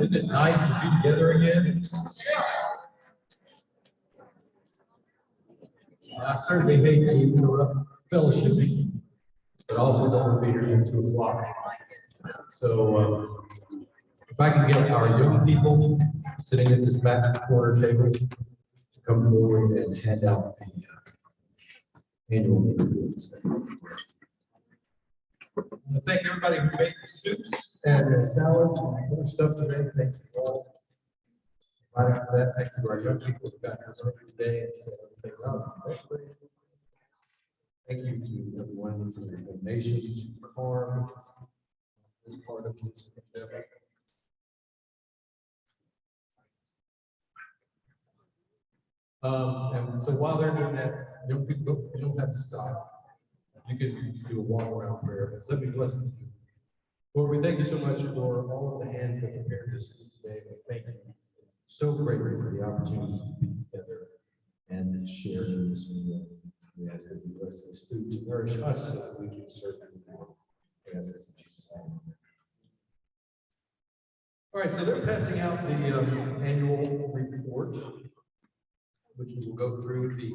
Isn't it nice to be together again? I certainly hate to interrupt fellowshipping, but also don't want to be here until 2 o'clock. So if I can get our young people sitting at this back corner table to come forward and hand out the annual reports. I thank everybody who made the soups and the salads and other stuff today. Thank you all. Right after that, thank you to our young people who got us today and said, thank you to everyone for their donations to CARM as part of this endeavor. And so while they're doing that, young people, you don't have to stop. You can do a walk around prayer. Let me bless you. Lord, we thank you so much for all of the hands that prepared this food today. We thank you so greatly for the opportunity to be together and share in this meal. We ask that you bless this food to nourish us so that we can serve you more. We ask this in Jesus' name. All right, so they're passing out the annual report, which we will go through. The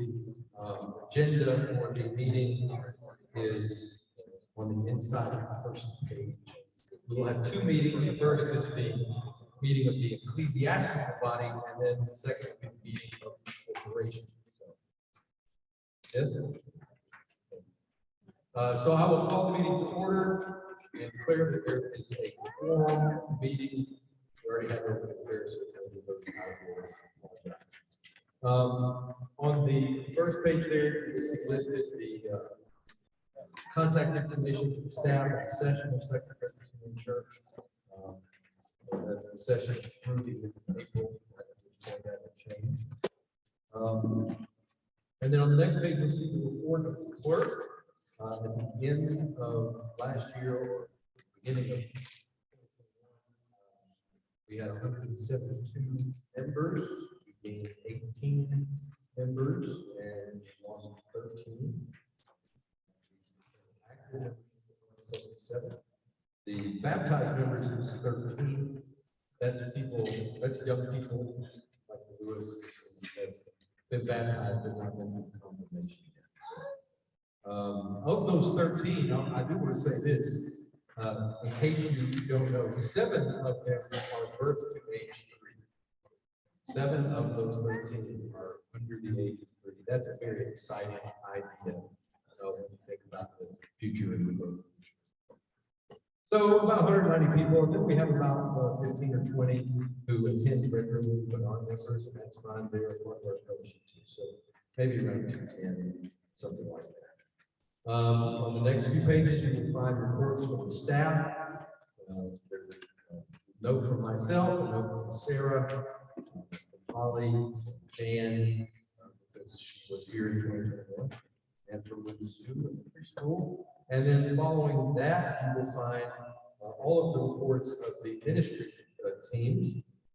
agenda for the meeting is on the inside of the first page. We will have 2 meetings. The first is the meeting of the ecclesiastical body, and then the second will be the meeting of the corporation. Yes? So I will call the meeting to order and declare that there is a quorum meeting. We already have open affairs, so we'll go out of order. On the first page there, you see listed the contact information for the staff and the session of secretaries in the church. That's the session through the April. That will change. And then on the next page, you'll see the report of the clerk. At the end of last year, or beginning of, we had 172 members. We gained 18 members and lost 13. Active 77. The baptized members is 13. That's people, that's young people like Lewis that have been baptized but not been through confirmation yet. So, of those 13, I do want to say this, in case you don't know, 7 of them are birth to age 3. 7 of those 13 are under the age of 3. That's a very exciting idea. When you think about the future of the growth. So about 190 people, and then we have about 15 or 20 who attend regularly but aren't members, and that's fine. They're part of our fellowship too. So maybe around 210, something like that. On the next few pages, you will find reports from the staff. There's a note from myself, a note from Sarah, from Holly, from Jan, because she was here in 2021. And from Linda Sue in the preschool. And then following that, you will find all of the reports of the ministry teams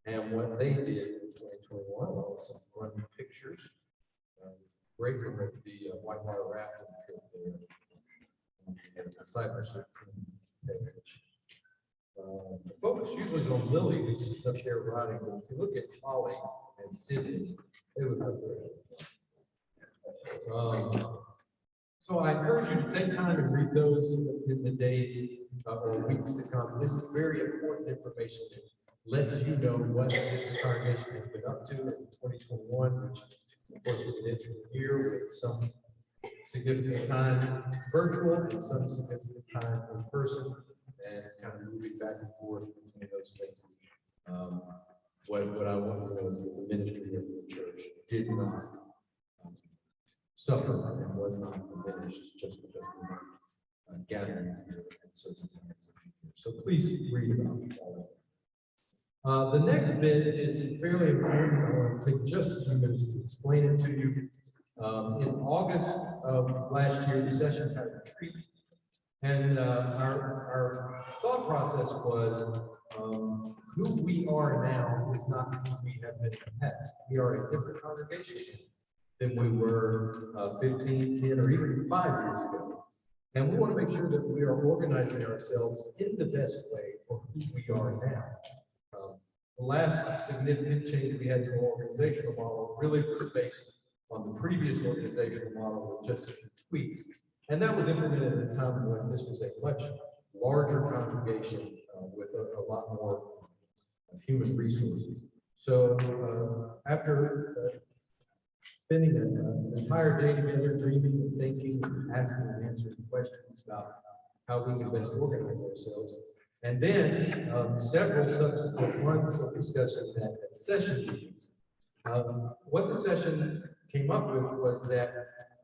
and what they did in 2021, along with some fun pictures. Great one with the whitewater rafting trip there. And the discipleship team. The focus usually is on Lily, who's up there riding, but if you look at Holly and Sydney, they look up there. So I encourage you to take time and read those in the days or weeks to come. This is very important information that lets you know what this congregation has been up to in 2021, which of course was an interesting year with some significant time virtual and some significant time in person, and kind of moving back and forth between those phases. What I want to know is that the ministry of the church did not suffer and was not diminished just because we weren't gathering here at certain times of the year. So please read about all of it. The next bit is fairly important. I want to take just a few minutes to explain it to you. In August of last year, the session had a retreat, and our thought process was who we are now is not who we have been in the past. We are a different congregation than we were 15, 10, or even 5 years ago. And we want to make sure that we are organizing ourselves in the best way for who we are now. The last significant change we had to our organizational model really was based on the previous organizational model with just a few tweaks. And that was implemented at a time when this was a much larger congregation with a lot more human resources. So after spending an entire day together, dreaming and thinking, and asking and answering questions about how we can best organize ourselves, and then several subsequent months of discussion at session meetings. What the session came up with was that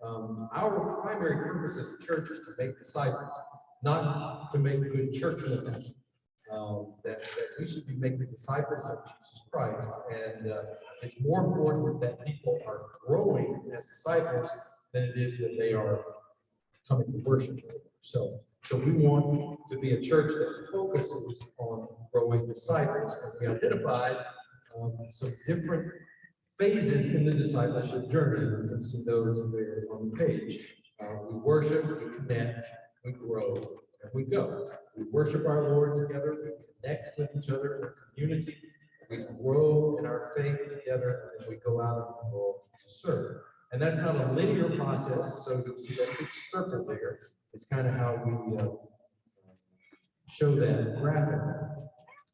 our primary purpose as a church is to make disciples, not to make good church members. That we should be making disciples of Jesus Christ, and it's more important that people are growing as disciples than it is that they are coming to worship. So we want to be a church that focuses on growing disciples, and we identified some different phases in the discipleship journey. You can see those there on the page. We worship, we connect, we grow, and we go. We worship our Lord together, we connect with each other in a community, we grow in our faith together, and we go out in the world to serve. And that's not a linear process, so you'll see that big circle there. It's kind of how we show that graphic.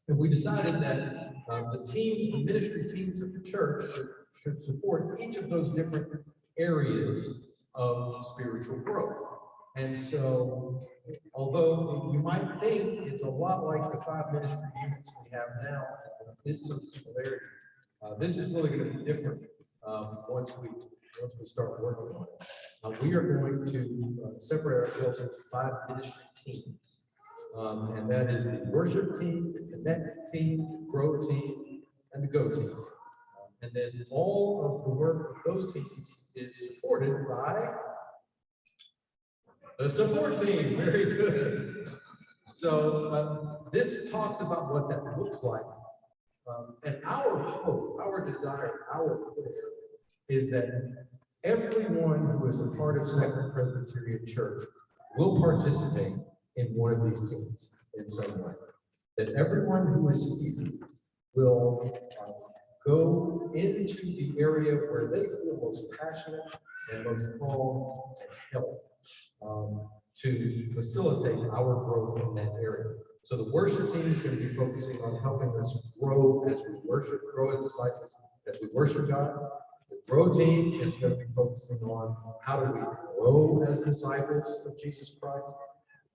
And we decided that the ministry teams of the church should support each of those different areas of spiritual growth. And so, although you might think it's a lot like the 5 ministry units we have now, and there is some similarity, this is really going to be different once we start working on it. We are going to separate ourselves into 5 ministry teams. And that is the worship team, the connect team, the grow team, and the go team. And then all of the work of those teams is supported by the support team. Very good. So this talks about what that looks like. And our hope, our desire, our prayer is that everyone who is a part of Second Presbyterian Church will participate in one of these teams in some way. That everyone who is here will go into the area where they feel most passionate and most called and help to facilitate our growth in that area. So the worship team is going to be focusing on helping us grow as we worship, grow as disciples, as we worship God. The grow team is going to be focusing on how do we grow as disciples of Jesus Christ.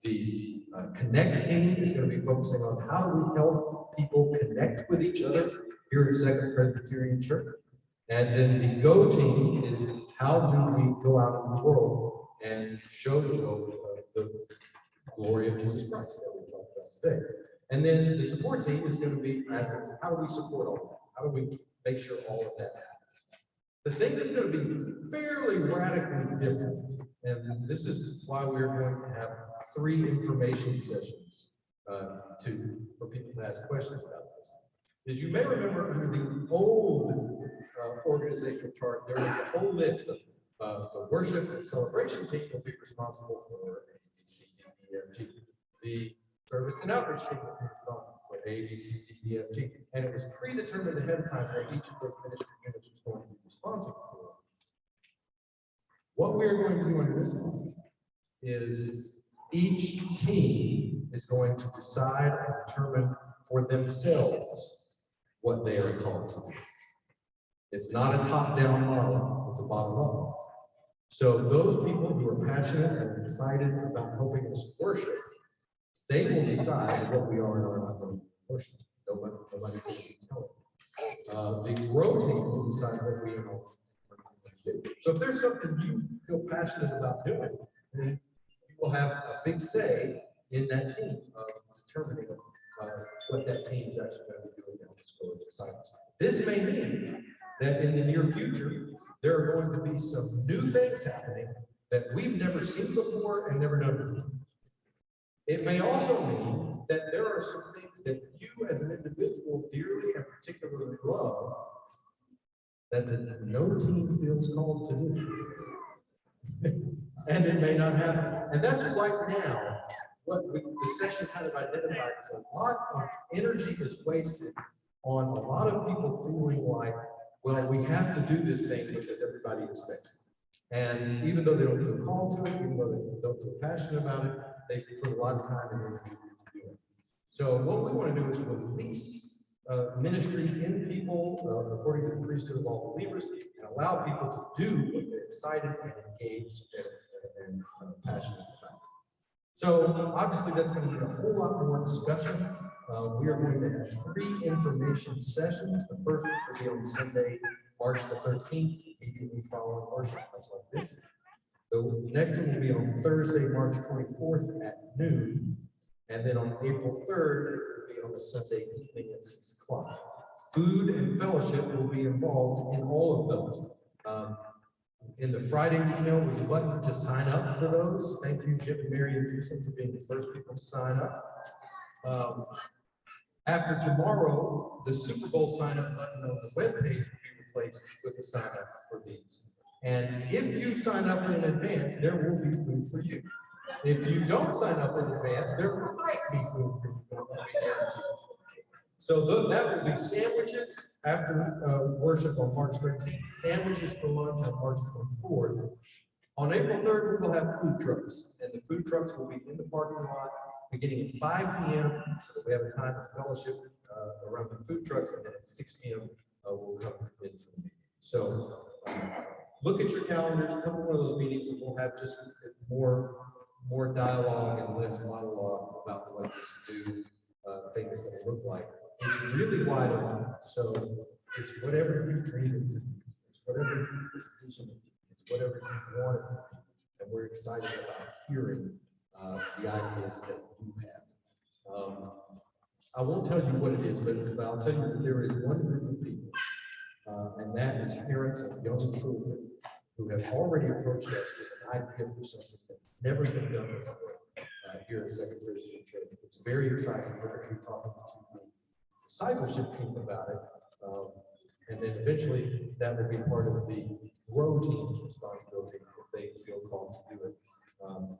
The connect team is going to be focusing on how do we help people connect with each other here at Second Presbyterian Church. And then the go team is how do we go out in the world and show the glory of Jesus Christ that we talked about today. And then the support team is going to be asking, how do we support all of that? How do we make sure all of that happens? The thing that's going to be fairly radically different, and this is why we're going to have 3 information sessions for people to ask questions about this, is you may remember under the old organizational chart, there was a whole list of the worship and celebration team will be responsible for A, B, C, D, E, F, G. The service and outreach team will be responsible for A, B, C, D, E, F, G. And it was predetermined ahead of time what each of those ministry units was going to be responsible for. What we are going to do under this one is each team is going to decide and determine for themselves what they are called to do. It's not a top-down model, it's a bottom-up. So those people who are passionate and excited about helping us worship, they will decide what we are and are not going to worship. Nobody's going to tell them. The grow team will decide what we are not going to do. So if there's something you feel passionate about doing, then you will have a big say in that team of determining what that team is actually going to be doing down the school of disciples. This may mean that in the near future, there are going to be some new things happening that we've never seen before and never done before. It may also mean that there are some things that you as an individual dearly and particularly love that no team feels called to do. And it may not happen. And that's right now what the session kind of identified as a lot of energy is wasted on a lot of people feeling like, well, we have to do this thing because everybody expects it. And even though they don't feel called to it, even though they don't feel passionate about it, they put a lot of time and energy to do it. So what we want to do is release ministry in people according to the priesthood of all believers and allow people to do what they're excited and engaged and passionate about. So obviously that's going to be a whole lot more discussion. We are going to have 3 information sessions. The first will be on Sunday, March the 13th, immediately following worship, much like this. The next one will be on Thursday, March 24th at noon. And then on April 3rd, it will be on a Sunday evening at 6 o'clock. Food and fellowship will be involved in all of those. In the Friday email was a button to sign up for those. Thank you, Jim and Mary and Houston, for being the first people to sign up. After tomorrow, the Super Bowl sign up button on the webpage will be replaced with a sign up for these. And if you sign up in advance, there will be food for you. If you don't sign up in advance, there might be food for you. But let me guarantee you. So that will be sandwiches after worship on March 13th, sandwiches for lunch on March 24th. On April 3rd, we will have food trucks, and the food trucks will be in the parking lot beginning at 5 p.m. so that we have a time of fellowship around the food trucks, and then at 6 p.m. We'll come in for the meeting. So look at your calendars, come to one of those meetings, and we'll have just more dialogue and less monologue about what this new thing is going to look like. It's really wide open, so it's whatever you dream it to be. It's whatever you vision it to be. It's whatever you want it to be. And we're excited about hearing the ideas that you have. I won't tell you what it is, but I'll tell you that there is one group of people, and that is parents of young children who have already approached us with an idea for something that's never been done before here at Second Christian Church. It's very exciting. We're going to be talking to the discipleship team about it, and then eventually that will be part of the grow team's responsibility if they feel called to do it.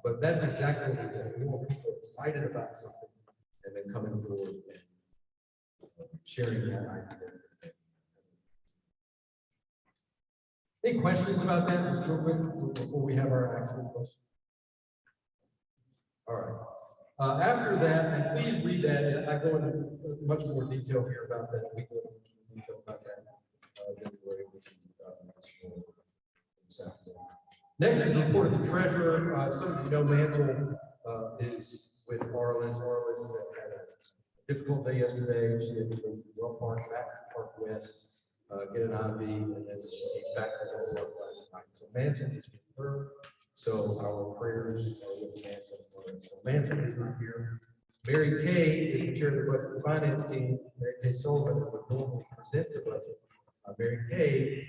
But that's exactly what we want. We want people excited about something and then coming forward and sharing that idea. Any questions about that, just real quick, before we have our actual question? All right. After that, and please read that. I go into much more detail here about that. We go into detail about that than we were able to this afternoon. Next is a report of the treasurer. Some of you know Mansell is with Arliss. Arliss had a difficult day yesterday. She had to go to Well Park, back to Park West, get an IV, and then she came back to Well Park last night. So Mansell is with her. So our prayers are with Mansell. So Mansell is not here. Mary Kay is the chair of the Budget and Finance team. Mary Kay Sullivan would normally present the budget. Mary Kay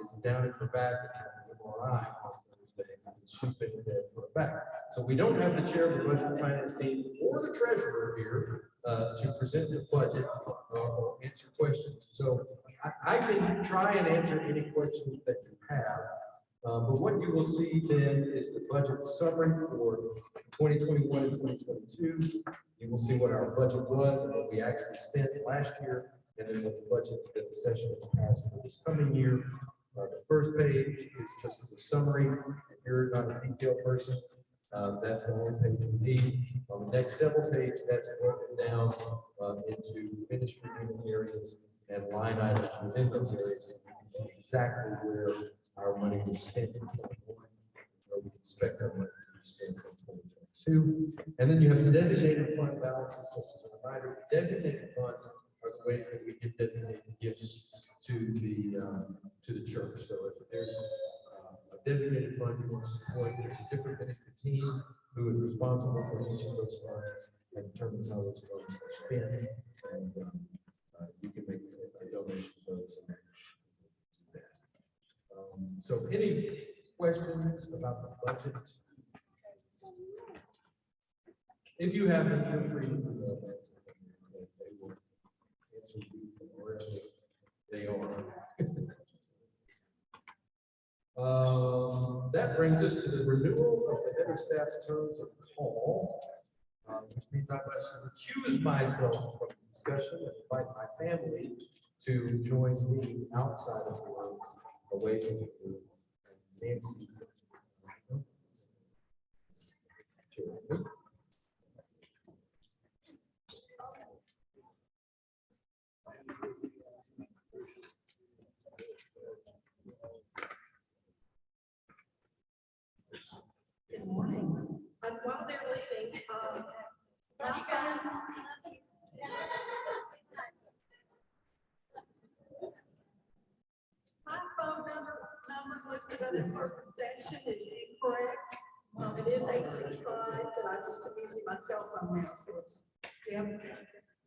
is down in her back at the MRI on Thursday. She's been in bed for a back. So we don't have the chair of the Budget and Finance team or the treasurer here to present the budget or answer questions. So I can try and answer any questions that you have. But what you will see then is the budget summary for 2021 and 2022. You will see what our budget was and what we actually spent last year, and then what the budget that the session has passed for this coming year. The first page is just the summary. If you're not a detailed person, That's the only page we need. On the next several pages, that's broken down into ministry meeting areas and line items within those areas. You can see exactly where our money was spent in 2021, where we expect our money to be spent in 2022. And then you have the designated fund balances, just as a reminder. Designated funds are the ways that we get designated gifts to the church. So if there's a designated fund you want to support, there's a different ministry team who is responsible for each of those funds and determines how those funds are spent. And you can make a donation to those. And do that. So any questions about the budget? If you have them, feel free to do that. They will answer you from wherever they are. That brings us to the renewal of the head of staff's terms of call, which means I must recuse myself from the discussion and invite my family to join me outside of the room, away from the group. Nancy. Good morning. While they're leaving, my phone number listed under clerk session is incorrect. It is 865, but I just am using my cell phone now, so it's,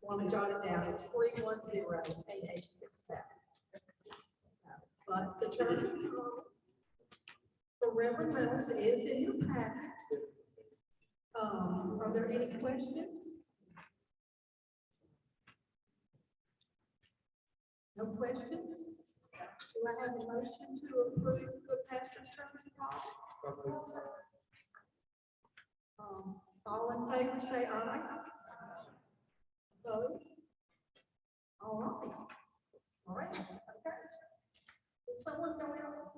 want to jot it down, it's 310-8867. But the terms of call for Reverend Reynolds is in your packet. Are there any questions? No questions? Do I have a motion to approve the pastor's terms of call? All in favor, say aye. Opposed? All right. All right. Okay. Did someone go out?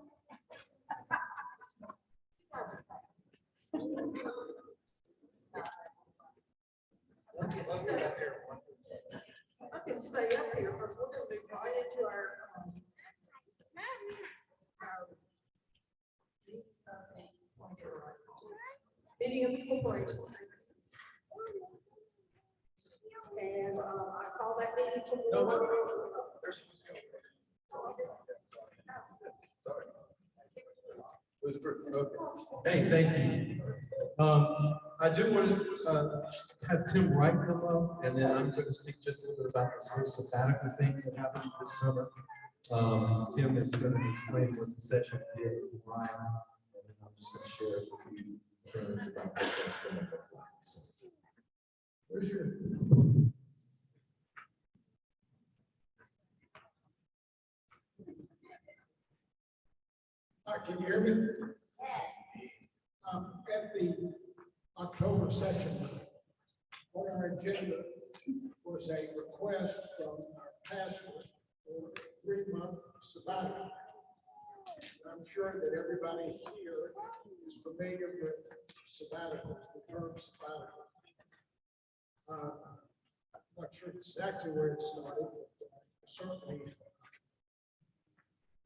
I can stay up here, but we're going to move right into our meeting of the corporation. And I call that meeting to order. Hey, thank you. I do want to have Tim write them up, and then I'm going to speak just a little bit about this whole sabbatical thing that happened this summer. Tim is going to explain what the session did with Ryan, and then I'm just going to share a few things about what that's going to look like. So, where's your? Can you hear me? Yes. At the October session, on our agenda was a request from our pastors for a 3-month sabbatical. I'm sure that everybody here is familiar with sabbaticals, the term sabbatical. I'm not sure exactly where it started, but certainly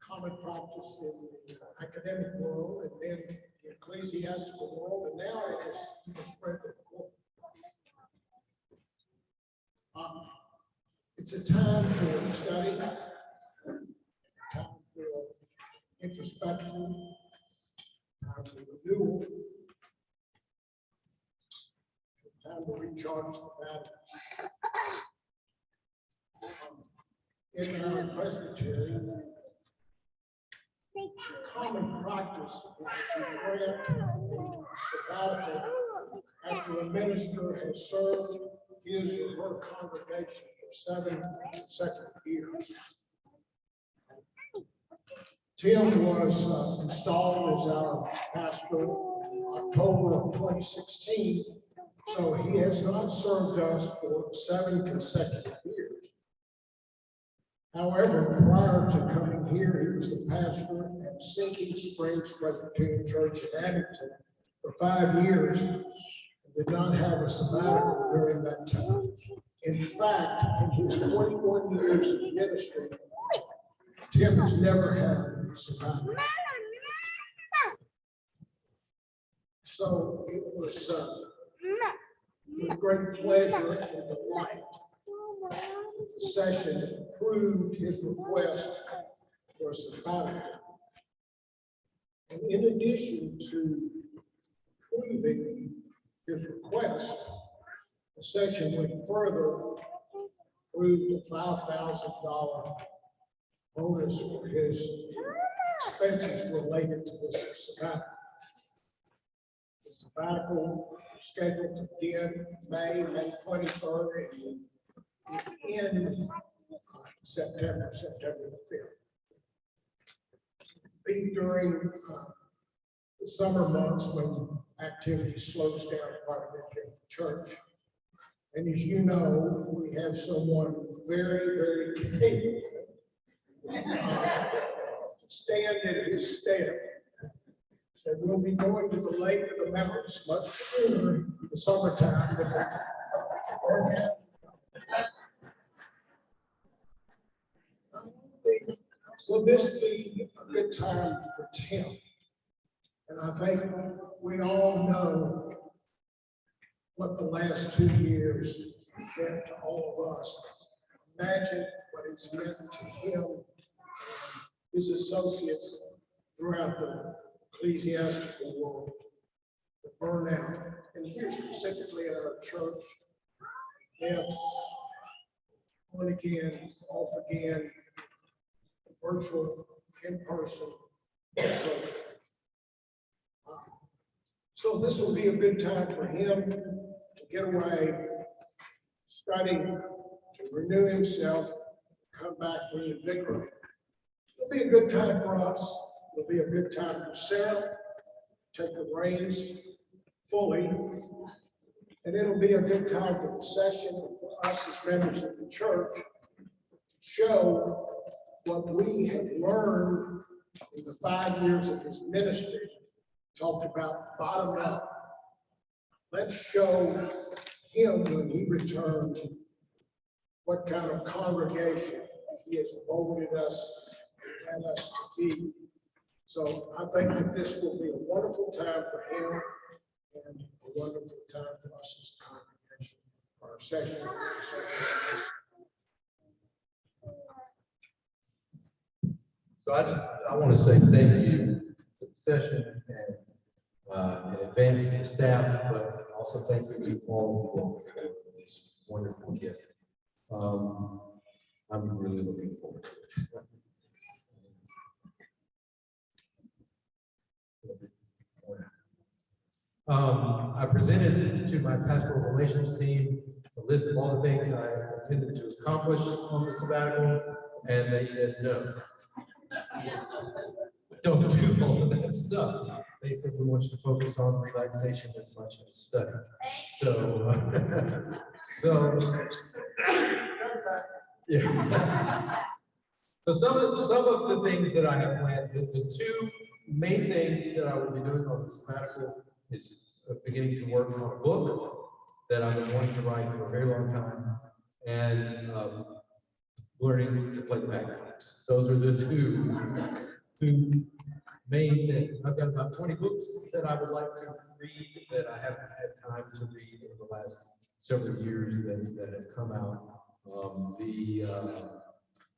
common practice in the academic world and then the ecclesiastical world, and now it has spread to the corporate. It's a time for study, a time for introspection, time for renewal, a time to recharge the batteries. In our presbytery, common practice is to grant a sabbatical after a minister has served his or her congregation for 7 consecutive years. Tim was installed as our pastor in October of 2016, so he has not served us for 7 consecutive years. However, prior to coming here, he was the pastor at Sinking Springs Presbyterian Church in Abington for 5 years and did not have a sabbatical during that time. In fact, in his 21 years of ministry, Tim has never had a sabbatical. So it was with great pleasure and delight that the session approved his request for a sabbatical. And in addition to approving his request, the session went further, approved a $5,000 bonus for his expenses related to this sabbatical. The sabbatical is scheduled to begin May 23rd, and end September the 5th. Be during the summer months when activity slows down quite a bit here at the church. And as you know, we have someone very, very capable to stand in his stead. So we'll be going to the lake of the mountains much sooner in the summertime than will this be a good time for Tim? And I think we all know what the last 2 years meant to all of us. Imagine what it's meant to him and his associates throughout the ecclesiastical world, the burnout. And here specifically at our church, deaths, on again, off again, virtual, in person. So this will be a good time for him to get away, study, to renew himself, come back reinvigorated. It'll be a good time for us. It'll be a good time for Sarah, take the reins fully. And it'll be a good time for the session for us as members of the church to show what we have learned in the 5 years of his ministry. Talked about bottom up. Let's show him when he returns what kind of congregation he has molded us and us to be. So I think that this will be a wonderful time for him and a wonderful time for us as a congregation. Our session. So I want to say thank you to the session and in advance to the staff, but also thank you to all of you all for this wonderful gift. I'm really looking forward to it. I presented to my pastoral relations team a list of all the things I intended to accomplish on the sabbatical, and they said no. Don't do all of that stuff. They said we want you to focus on relaxation as much as study. So, yeah. So some of the things that I have planned, the two main things that I will be doing on the sabbatical is beginning to work on a book that I've been wanting to write for a very long time, and learning to play the bagpipes. Those are the two main things. I've got about 20 books that I would like to read that I haven't had time to read in the last several years that have come out. The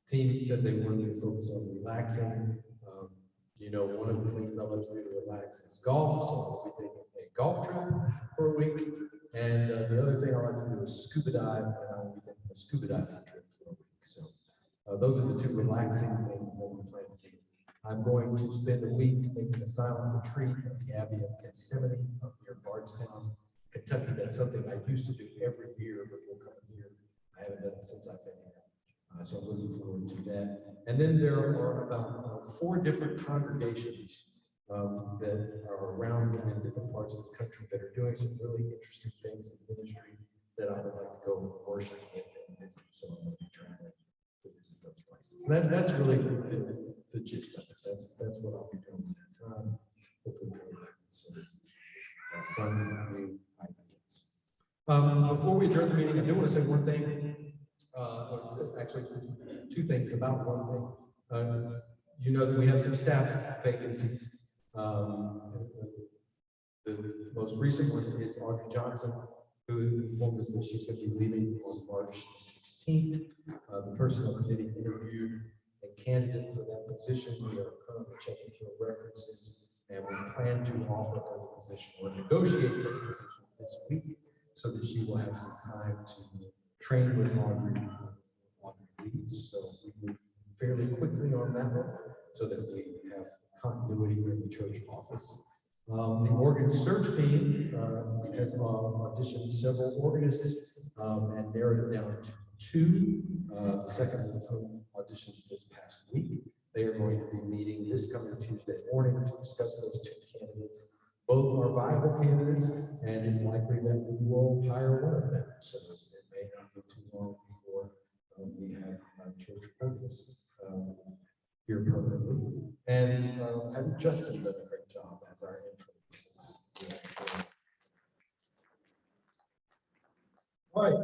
team said they wanted me to focus on relaxing. You know, one of the things I love to do to relax is golf, so I'll be taking a golf trip for a week. And the other thing I like to do is scuba dive, and I'll be taking a scuba diving trip for a week. So those are the two relaxing things that we're planning to do. I'm going to spend a week making a silent retreat at the Abbey of Gethsemane up near Bardstown, Kentucky. That's something I used to do every year before coming here. I haven't done it since I've been here. So I'm looking forward to that. And then there are about 4 different congregations that are around in different parts of the country that are doing some really interesting things in ministry that I would like to go worship with and visit. So I'm going to be traveling to visit those places. And that's really the gist of it. That's what I'll be doing at that time. Hopefully, Before we adjourn the meeting, I do want to say one thing, actually, two things about one thing. You know that we have some staff vacancies. The most recent one is Audrey Johnson, who informed us that she's going to be leaving on March 16th. The personnel committee interviewed a candidate for that position. We are currently checking her references, and we plan to offer her the position or negotiate her position this week so that she will have some time to train with Audrey on leaves. So we move fairly quickly on that one so that we have continuity in the church office. The organ search team has auditioned several organists and narrowed it down to two. The second of whom auditioned this past week. They are going to be meeting this coming Tuesday morning to discuss those two candidates. Both are viable candidates, and it's likely that we will hire one of them. So it may not be too long before we have church organists here permanently. And I think Justin done a great job as our interim. All right,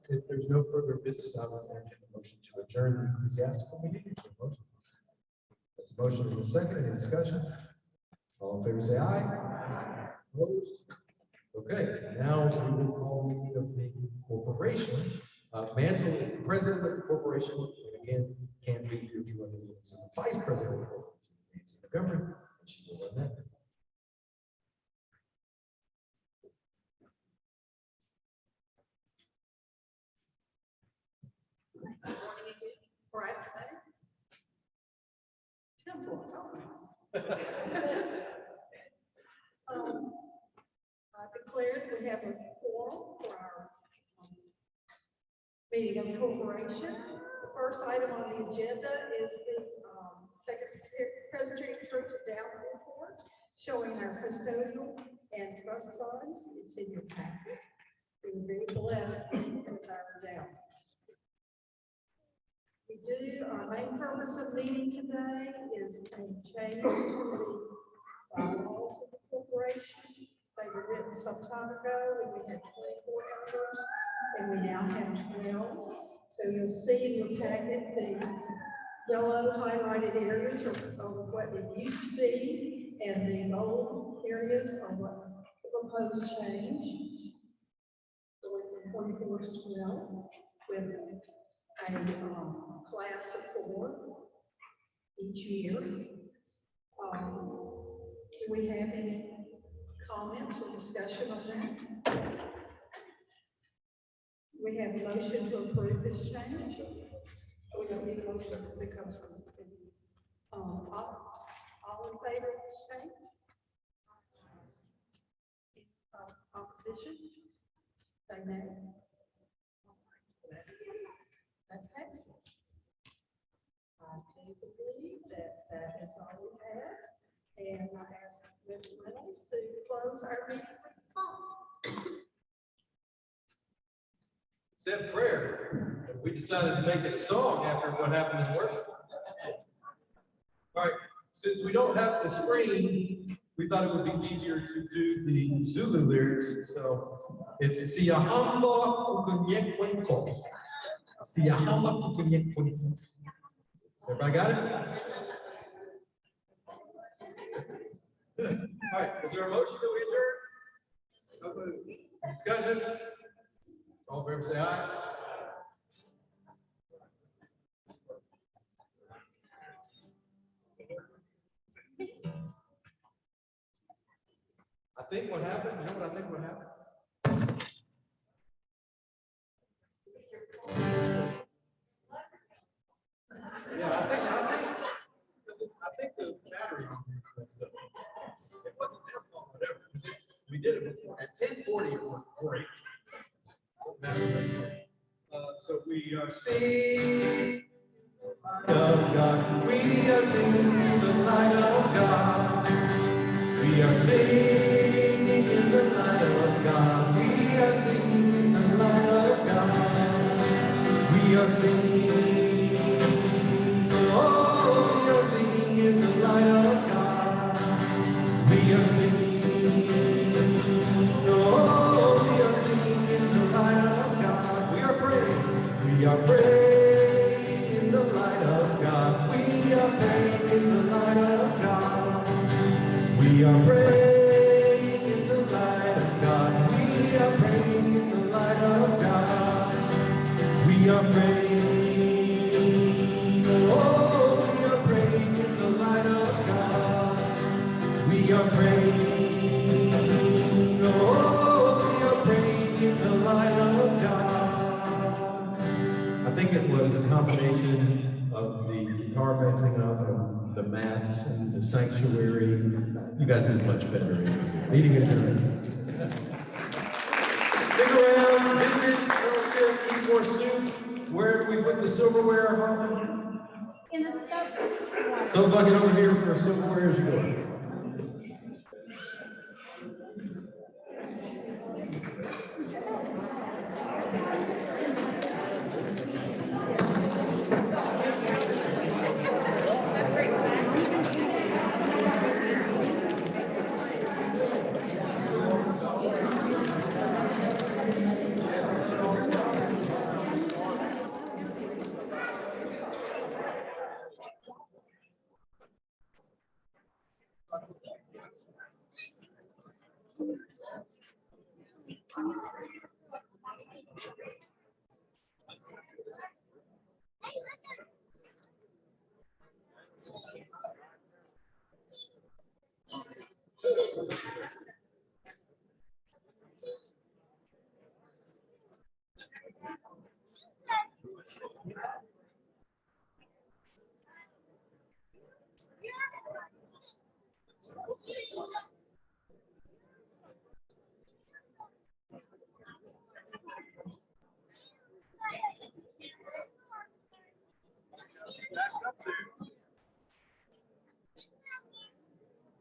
if there's no further business, I will entertain a motion to adjourn the ecclesiastical meeting. Is there a motion? That's a motion in a second. Any discussion? All in favor, say aye. Opposed? Okay, now we will call the meeting of the corporation. Mansell is the president of the corporation, and again, can't be here to run the meeting. So the vice president of the corporation, Nancy Montgomery, and she will run that. Or afternoon. Tim's what I'm talking about. I declare that we have a quorum for our meeting of the corporation. The first item on the agenda is the Presbyterian Church Endowment Report showing our custodial and trust funds. It's in your packet. We're very blessed with our endowments. Our main purpose of meeting today is a change to the bylaws of the corporation. They were written some time ago when we had 24 elders, and we now have 12. So you'll see in your packet the yellow highlighted areas are what it used to be, and the gold areas are what the proposed change. Going from 24 to 12 with a class of 4 each year. Do we have any comments or discussion on that? We have a motion to approve this change. We don't need a motion because it comes from all in favor of this change? Opposition? Say nay. That passes. I do believe that that is all we have, and I ask Mr. Reynolds to close our meeting with a song. Said prayer, and we decided to make it a song after what happened in worship. All right, since we don't have the screen, we thought it would be easier to do the Zulu lyrics, so it's Siyahamba Kukunyekwenko. Siyahamba Kukunyekwenko. Everybody got it? All right, is there a motion that we adjourn? Discussion? All in favor, say aye. I think what happened, you know what I think what happened? Yeah, I think the battery on here messed up. It wasn't their fault, whatever. We did it before. At 10:40, it worked great. So we are singing of God. We are singing in the light of God. We are singing in the light of God. We are singing in the light of God. We are singing. Oh, we are singing in the light of God. We are singing. Oh, we are singing. are praying, oh, we are praying in the light of God. We are praying, oh, we are praying in the light of God. I think it was a combination of the guitar messing up, of the masks and the sanctuary. You guys did much better. Meeting adjourned. Stick around, visit, fellowship, eat more soup. Where do we put the silverware, Harlan? In the soap. Soap bucket over here for silverware as well.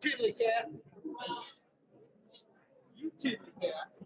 Tiddly cat. You tiddly cat.